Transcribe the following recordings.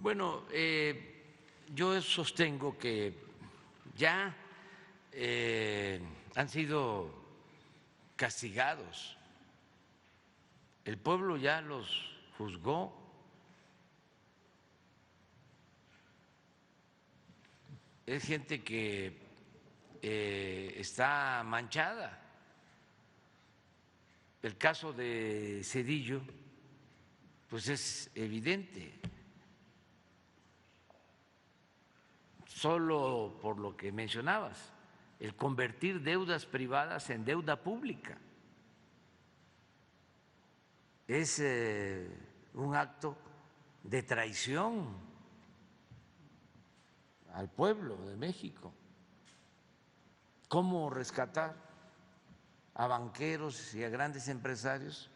Bueno, yo sostengo que ya han sido castigados, el pueblo ya los juzgó. Es gente que está manchada. El caso de Zedillo, pues es evidente. Solo por lo que mencionabas, el convertir deudas privadas en deuda pública. Es un acto de traición al pueblo de México. ¿Cómo rescatar a banqueros y a grandes empresarios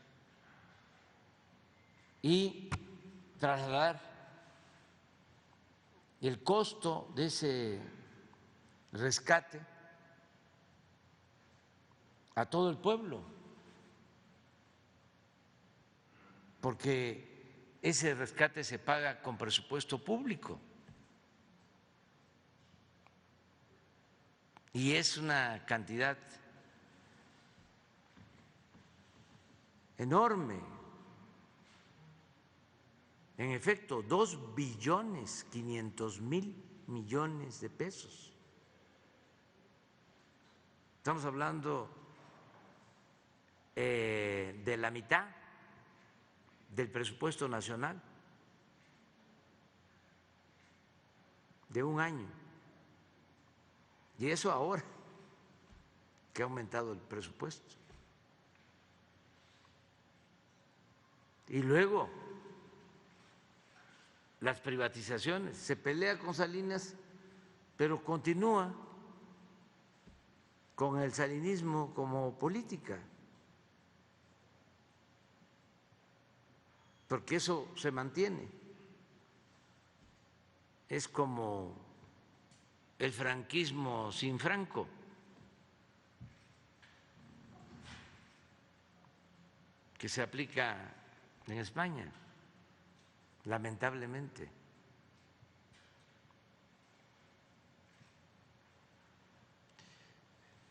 y trasladar el costo de ese rescate a todo el pueblo? Porque ese rescate se paga con presupuesto público y es una cantidad enorme. En efecto, 2.500.000.000.000 de pesos. Estamos hablando de la mitad del presupuesto nacional de un año. Y eso ahora que ha aumentado el presupuesto. Y luego las privatizaciones. Se pelea con Salinas, pero continúa con el salinismo como política, porque eso se mantiene. Es como el franquismo sin Franco. Que se aplica en España, lamentablemente.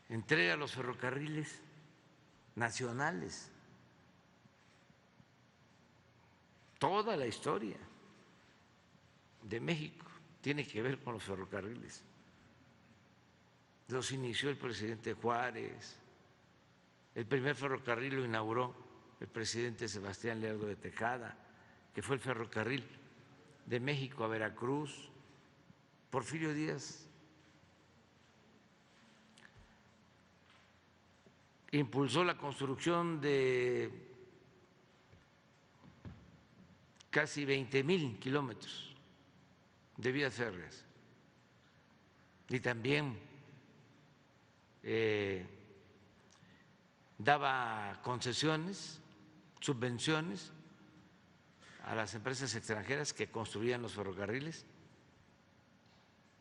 Entrega los ferrocarriles nacionales, toda la historia de México tiene que ver con los ferrocarriles. Los inició el presidente Juárez, el primer ferrocarril lo inauguró el presidente Sebastián Lerdo de Tejada, que fue el ferrocarril de México a Veracruz. Porfirio Díaz impulsó la construcción de casi 20.000 kilómetros de vías férreas y también daba concesiones, subvenciones a las empresas extranjeras que construían los ferrocarriles,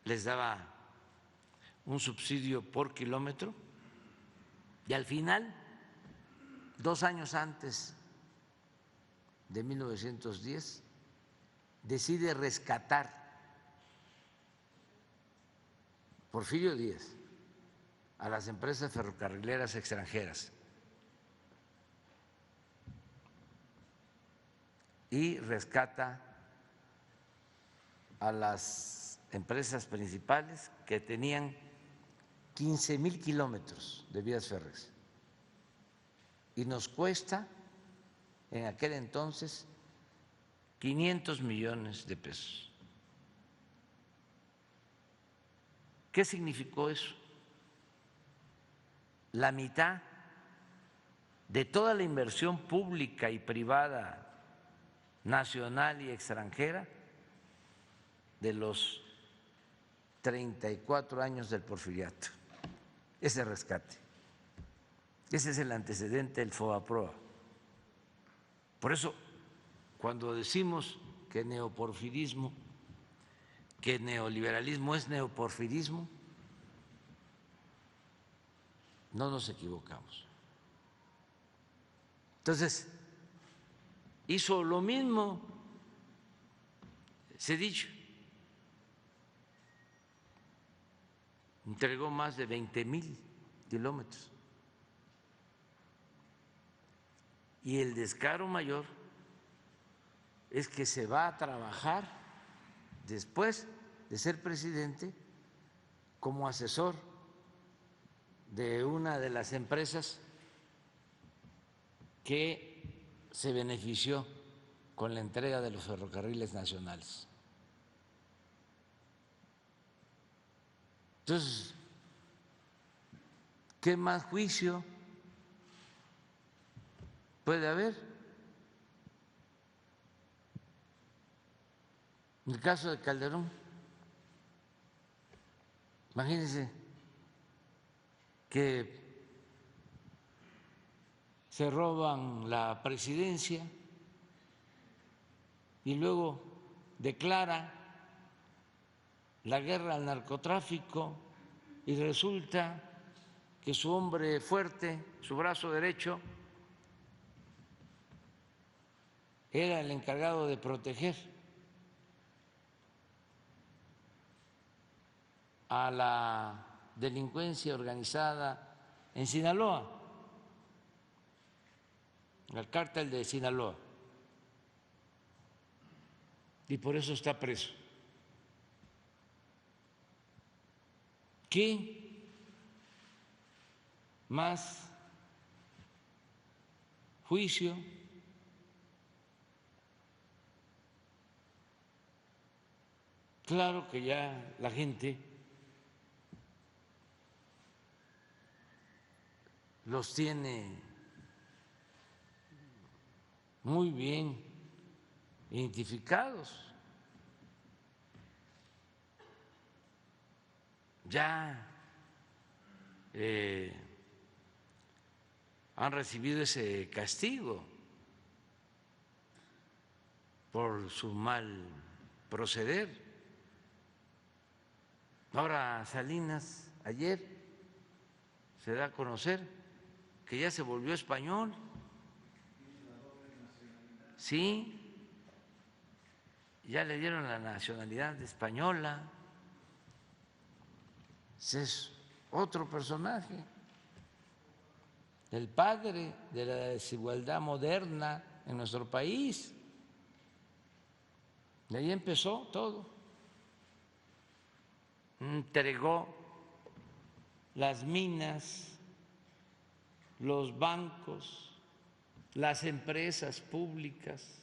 les daba un subsidio por kilómetro y al final, 2 años antes de 1910, decide rescatar Porfirio Díaz a las empresas ferrocarrileras extranjeras y rescata a las empresas principales que tenían 15.000 kilómetros de vías férreas y nos cuesta en aquel entonces 500 millones de pesos. ¿Qué significó eso? La mitad de toda la inversión pública y privada, nacional y extranjera, de los 34 años del porfiriato, ese rescate. Ese es el antecedente del FOBAPROA. Por eso, cuando decimos que neoporfirismo, que neoliberalismo es neoporfirismo, no nos equivocamos. Entonces, hizo lo mismo Zedillo entregó más de 20,000 kilómetros. Y el descaro mayor es que se va a trabajar después de ser presidente como asesor de una de las empresas que se benefició con la entrega de los ferrocarriles nacionales. Entonces, ¿qué más juicio puede haber? En el caso de Calderón, imagínense que se roban la presidencia y luego declara la guerra al narcotráfico y resulta que su hombre fuerte, su brazo derecho, era el encargado de proteger a la delincuencia organizada en Sinaloa, al cártel de Sinaloa, y por eso está preso. ¿Qué más juicio? Claro que ya la gente los tiene muy bien identificados. Ya han recibido ese castigo por su mal proceder. Ahora Salinas ayer se da a conocer que ya se volvió español. Sí, ya le dieron la nacionalidad española. Ese es otro personaje, el padre de la desigualdad moderna en nuestro país. De ahí empezó todo. Entregó las minas, los bancos, las empresas públicas,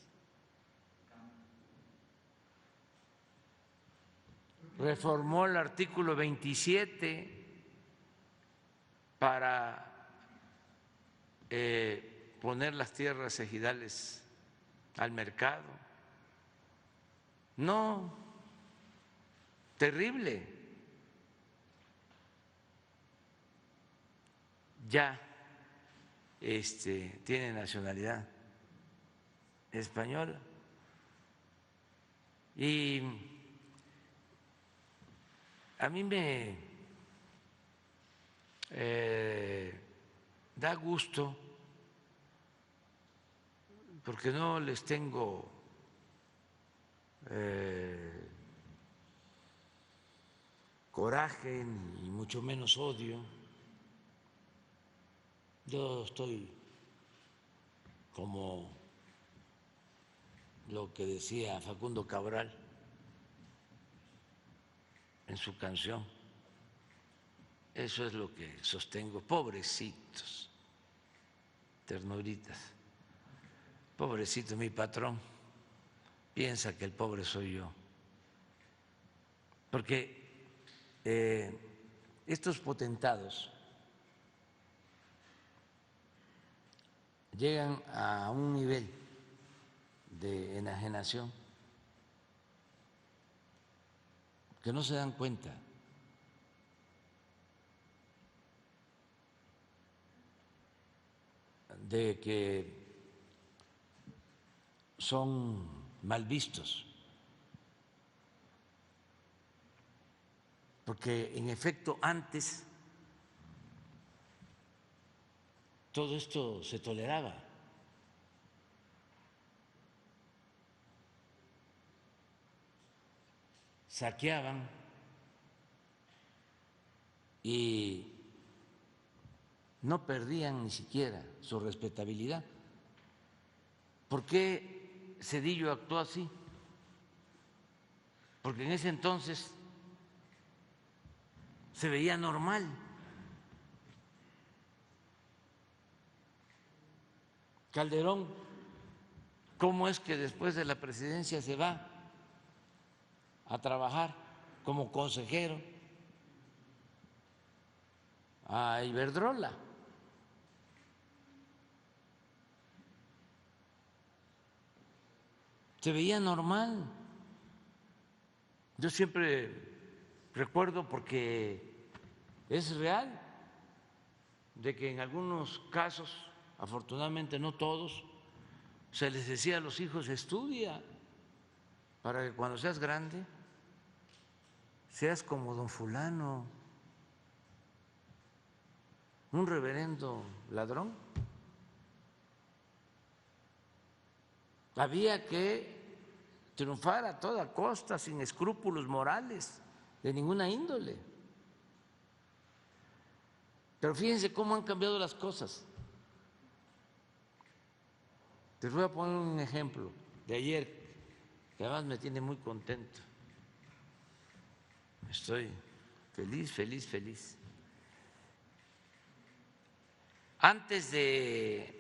reformó el artículo 27 para poner las tierras ejidales al mercado. No, terrible. Ya tiene nacionalidad española. Y a mí me da gusto porque no les tengo coraje ni mucho menos odio. Yo estoy como lo que decía Facundo Cabral en su canción. Eso es lo que sostengo. Pobrecitos, ternuritas. Pobrecito mi patrón, piensa que el pobre soy yo. Porque estos potentados llegan a un nivel de enajenación que no se dan cuenta de que son mal vistos, porque en efecto antes todo esto se toleraba. saqueaban y no perdían ni siquiera su respetabilidad. ¿Por qué Zedillo actuó así? Porque en ese entonces se veía normal. Calderón, ¿cómo es que después de la presidencia se va a trabajar como consejero a Iberdrola? Se veía normal. Yo siempre recuerdo, porque es real, de que en algunos casos, afortunadamente no todos, se les decía a los hijos: estudia para que cuando seas grande seas como don fulano, un reverendo ladrón. Había que triunfar a toda costa, sin escrúpulos morales de ninguna índole. Pero fíjense cómo han cambiado las cosas. Les voy a poner un ejemplo de ayer, que además me tiene muy contento. Estoy feliz, feliz, feliz. Antes de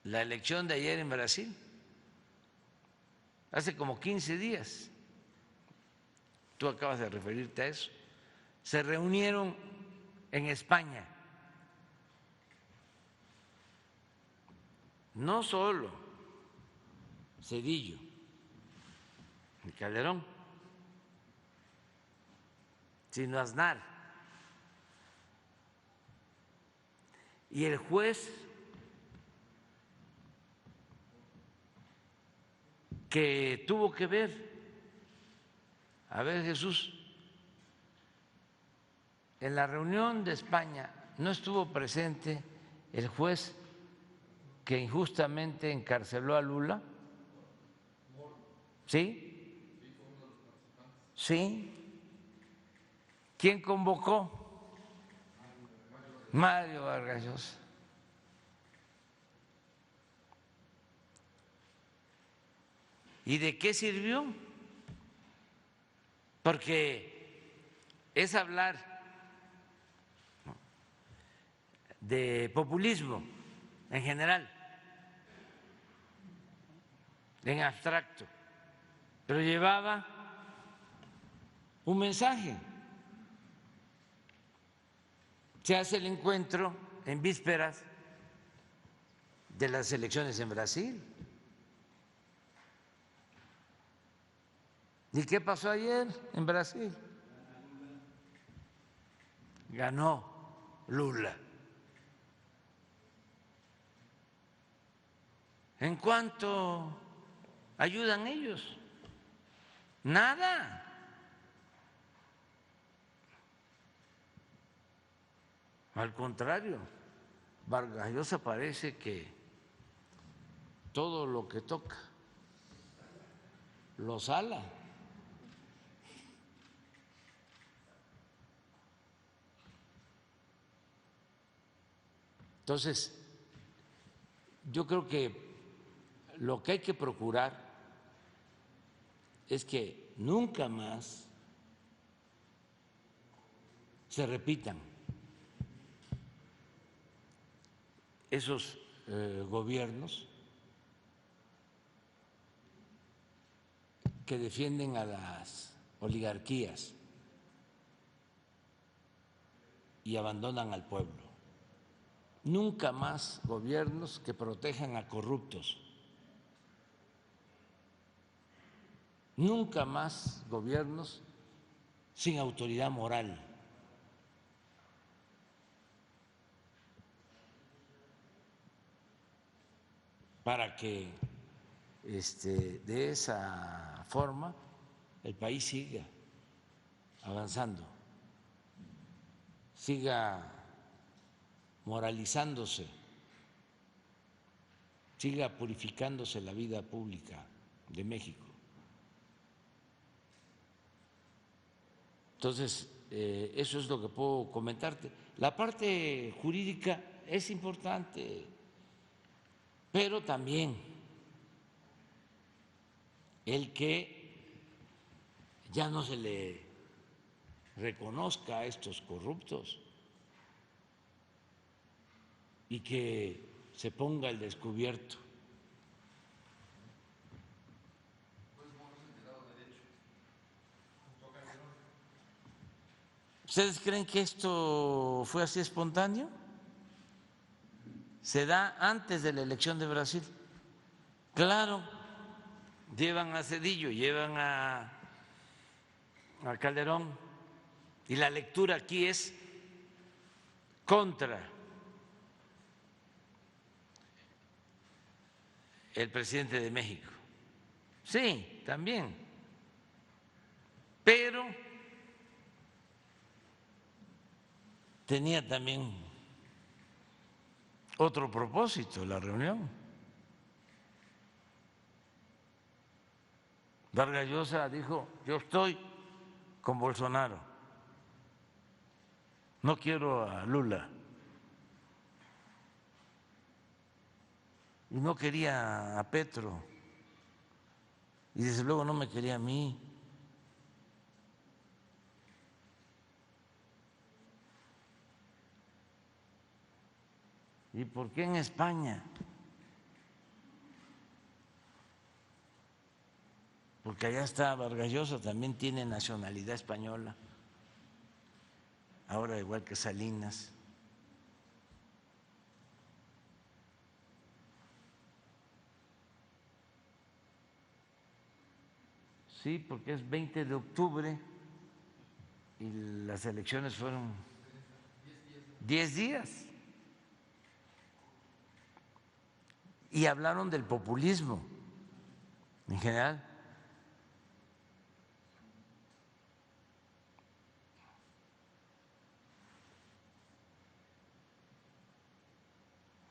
la elección de ayer en Brasil, hace como 15 días, tú acabas de referirte a eso, se reunieron en España no solo Zedillo y Calderón, sino Aznar y el juez que tuvo que ver, a ver, Jesús, en la reunión de España no estuvo presente el juez que injustamente encarceló a Lula. ¿Sí? ¿Sí? ¿Quién convocó? Mario Vargas Llosa. ¿Y de qué sirvió? Porque es hablar de populismo en general, en abstracto, pero llevaba un mensaje. Se hace el encuentro en vísperas de las elecciones en Brasil. ¿Y qué pasó ayer en Brasil? Ganó Lula. ¿En cuánto ayudan ellos? Nada. Al contrario, Vargas Llosa parece que todo lo que toca lo sala. Entonces, yo creo que lo que hay que procurar es que nunca más se repitan esos gobiernos que defienden a las oligarquías y abandonan al pueblo. Nunca más gobiernos que protejan a corruptos. Nunca más gobiernos sin autoridad moral. Para que de esa forma el país siga avanzando, siga moralizándose, siga purificándose la vida pública de México. Entonces, eso es lo que puedo comentarte. La parte jurídica es importante, pero también el que ya no se le reconozca a estos corruptos y que se ponga al descubierto. ¿Ustedes creen que esto fue así espontáneo? Se da antes de la elección de Brasil. Claro, llevan a Zedillo, llevan a Calderón, y la lectura aquí es contra el presidente de México. Sí, también, pero tenía también otro propósito la reunión. Vargas Llosa dijo: yo estoy con Bolsonaro, no quiero a Lula. Y no quería a Petro, y desde luego no me quería a mí. ¿Y por qué en España? Porque allá está Vargas Llosa, también tiene nacionalidad española, ahora igual que Salinas. Sí, porque es 20 de octubre y las elecciones fueron 10 días. Y hablaron del populismo en general.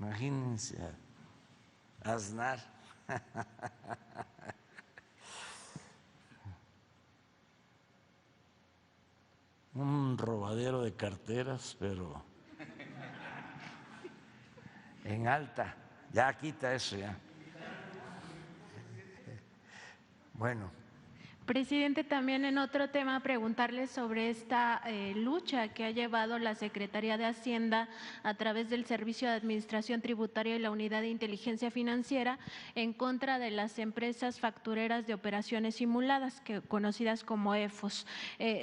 Imagínense a Aznar. Un robadero de carteras, pero en alta. Ya quita eso ya. Bueno. Presidente, también en otro tema preguntarle sobre esta lucha que ha llevado la Secretaría de Hacienda a través del Servicio de Administración Tributaria y la Unidad de Inteligencia Financiera en contra de las empresas factureras de operaciones simuladas, conocidas como EFOS.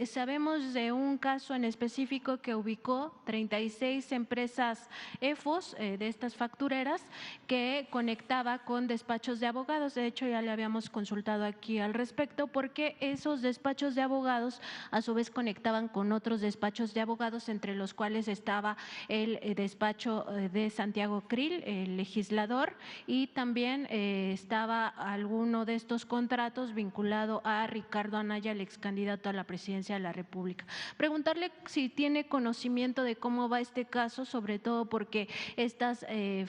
Sabemos de un caso en específico que ubicó 36 empresas EFOS de estas factureras que conectaba con despachos de abogados. De hecho, ya le habíamos consultado aquí al respecto, porque esos despachos de abogados a su vez conectaban con otros despachos de abogados, entre los cuales estaba el despacho de Santiago Krill, el legislador, y también estaba alguno de estos contratos vinculado a Ricardo Anaya, el ex candidato a la presidencia de la República. Preguntarle si tiene conocimiento de cómo va este caso, sobre todo porque estas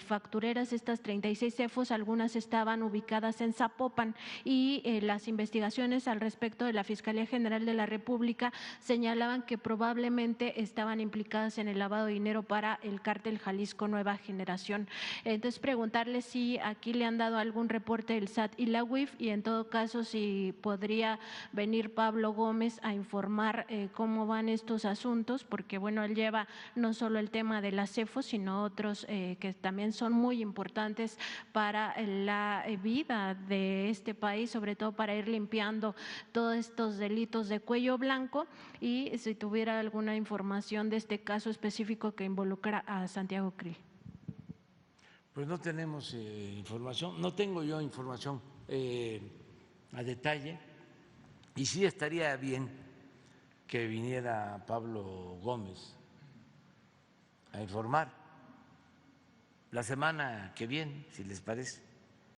factureras, estas 36 CEFOS, algunas estaban ubicadas en Zapopan, y las investigaciones al respecto de la Fiscalía General de la República señalaban que probablemente estaban implicadas en el lavado de dinero para el cártel Jalisco Nueva Generación. Entonces, preguntarle si aquí le han dado algún reporte del SAT y la UIF, y en todo caso si podría venir Pablo Gómez a informar cómo van estos asuntos, porque bueno, él lleva no solo el tema de las CEFOS, sino otros que también son muy importantes para la vida de este país, sobre todo para ir limpiando todos estos delitos de cuello blanco, y si tuviera alguna información de este caso específico que involucra a Santiago Krill. Pues no tenemos información, no tengo yo información a detalle, y sí estaría bien que viniera Pablo Gómez a informar la semana que viene, si les parece.